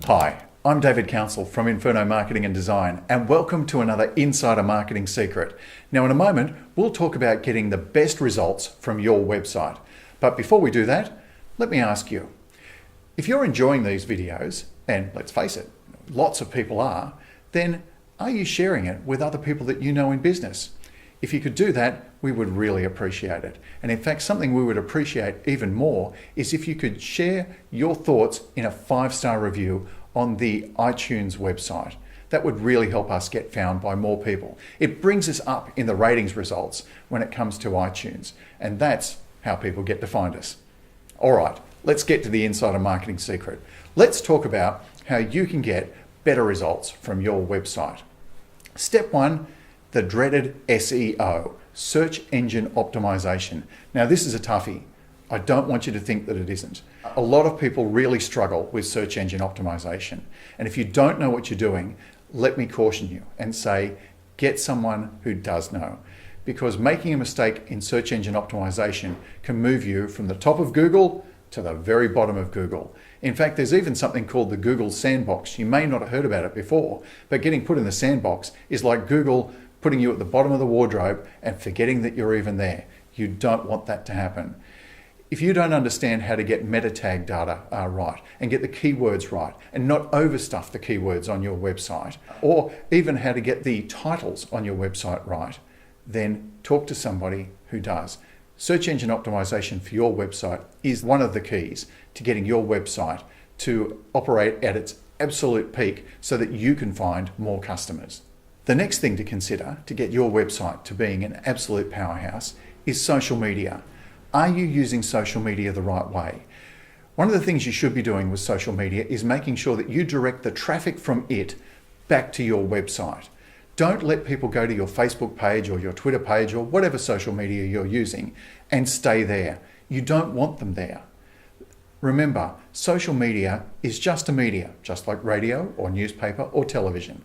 Hi, I'm David Council from Inferno Marketing and Design, and welcome to another Insider Marketing Secret. Now, in a moment, we'll talk about getting the best results from your website. But before we do that, let me ask you, if you're enjoying these videos, and let's face it, lots of people are, then are you sharing it with other people that you know in business? If you could do that, we would really appreciate it. And in fact, something we would appreciate even more is if you could share your thoughts in a 5-star review on the iTunes website. That would really help us get found by more people. It brings us up in the ratings results when it comes to iTunes, and that's how people get to find us. All right, let's get to the Insider Marketing Secret. Let's talk about how you can get better results from your website. Step 1, the dreaded SEO, search engine optimization. Now, this is a toughie. I don't want you to think that it isn't. A lot of people really struggle with search engine optimization. And if you don't know what you're doing, let me caution you and say, get someone who does know. Because making a mistake in search engine optimization can move you from the top of Google to the very bottom of Google. In fact, there's even something called the Google Sandbox. You may not have heard about it before, but getting put in the sandbox is like Google putting you at the bottom of the wardrobe and forgetting that you're even there. You don't want that to happen. If you don't understand how to get meta tag data right and get the keywords right and not overstuff the keywords on your website, or even how to get the titles on your website right, then talk to somebody who does. Search engine optimization for your website is one of the keys to getting your website to operate at its absolute peak so that you can find more customers. The next thing to consider to get your website to being an absolute powerhouse is social media. Are you using social media the right way? One of the things you should be doing with social media is making sure that you direct the traffic from it back to your website. Don't let people go to your Facebook page or your Twitter page or whatever social media you're using and stay there. You don't want them there. Remember, social media is just a media, just like radio or newspaper or television.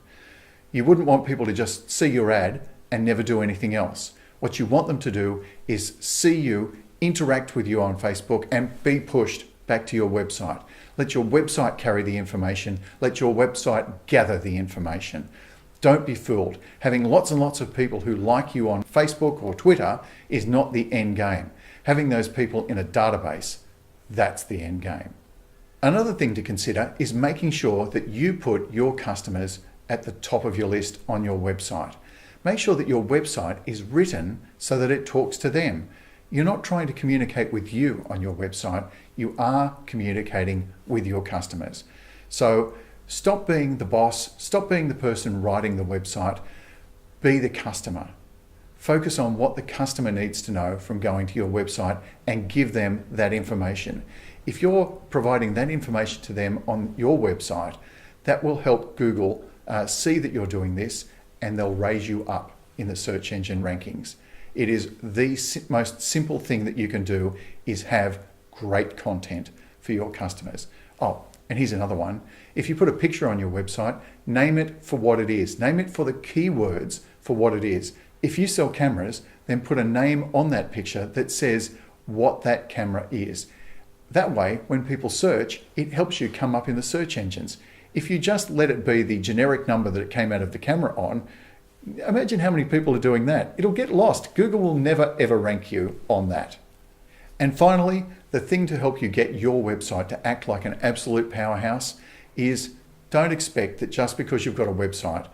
You wouldn't want people to just see your ad and never do anything else. What you want them to do is see you, interact with you on Facebook, and be pushed back to your website. Let your website carry the information. Let your website gather the information. Don't be fooled. Having lots and lots of people who like you on Facebook or Twitter is not the end game. Having those people in a database, that's the end game. Another thing to consider is making sure that you put your customers at the top of your list on your website. Make sure that your website is written so that it talks to them. You're not trying to communicate with you on your website. You are communicating with your customers. So stop being the boss. Stop being the person writing the website. Be the customer. Focus on what the customer needs to know from going to your website and give them that information. If you're providing that information to them on your website, that will help Google see that you're doing this, and they'll raise you up in the search engine rankings. It is the most simple thing that you can do is have great content for your customers. Oh, and here's another one. If you put a picture on your website, name it for what it is. Name it for the keywords for what it is. If you sell cameras, then put a name on that picture that says what that camera is. That way, when people search, it helps you come up in the search engines. If you just let it be the generic number that it came out of the camera on, imagine how many people are doing that. It'll get lost. Google will never ever rank you on that. And finally, the thing to help you get your website to act like an absolute powerhouse is don't expect that just because you've got a website,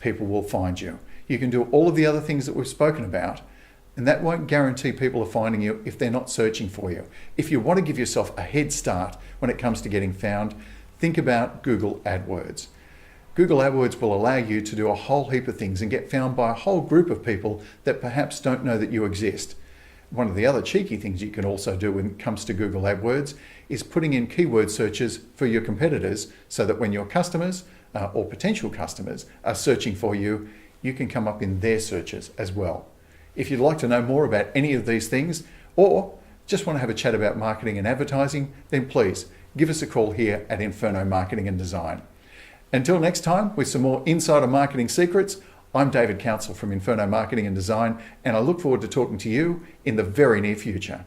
people will find you. You can do all of the other things that we've spoken about, and that won't guarantee people are finding you if they're not searching for you. If you want to give yourself a head start when it comes to getting found, think about Google AdWords. Google AdWords will allow you to do a whole heap of things and get found by a whole group of people that perhaps don't know that you exist. One of the other cheeky things you can also do when it comes to Google AdWords is putting in keyword searches for your competitors so that when your customers or potential customers are searching for you, you can come up in their searches as well. If you'd like to know more about any of these things or just want to have a chat about marketing and advertising, then please give us a call here at Inferno Marketing and Design. Until next time, with some more Insider Marketing Secrets, I'm David Council from Inferno Marketing and Design, and I look forward to talking to you in the very near future.